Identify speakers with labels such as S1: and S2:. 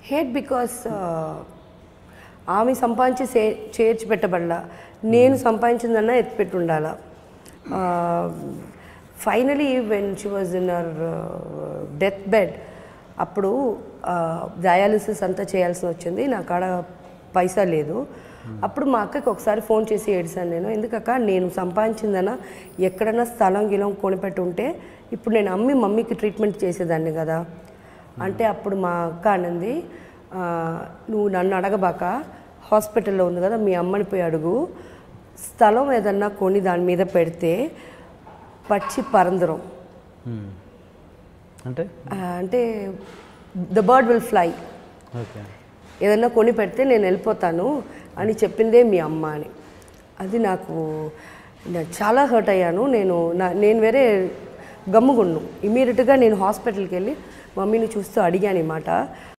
S1: Hate because ఆమె సంపాదించి చేర్చి పెట్టబడాల, నేను సంపాదించిందన్నా ఎత్తిపెట్టి ఉండాల. Finally when she was in our death bed, అప్పుడు డయాలిసిస్ అంతా చేయాల్సి వచ్చింది, నా కాడ పైసా లేదు. అప్పుడు మా అక్కకి ఒకసారి ఫోన్ చేసి ఏడ్చాను నేను, ఎందుకక్క నేను సంపాదించిందన్నా ఎక్కడన్నా స్థలం గిలం కొనిపెట్టి ఉంటే ఇప్పుడు నేను అమ్మి మమ్మీకి ట్రీట్మెంట్ చేసేదాన్ని కదా అంటే, అప్పుడు మా అక్క అన్నది, నువ్వు నన్ను అడగబాక, హాస్పిటల్లో ఉంది కదా మీ అమ్మని పోయి అడుగు, స్థలం ఏదన్నా కొని దాని మీద పెడితే పచ్చి పరందరం
S2: అంటే
S1: అంటే ద బర్డ్ విల్ ఫ్లై, ఏదన్నా కొని పెడితే నేను వెళ్ళిపోతాను అని చెప్పిందే మీ అమ్మ అని. అది నాకు చాలా హర్ట్ అయ్యాను. నేను వేరే గమ్ముగున్నాను. ఇమీడియట్గా నేను హాస్పిటల్కి వెళ్ళి మమ్మీని చూస్తూ అడిగాను ఈ మాట.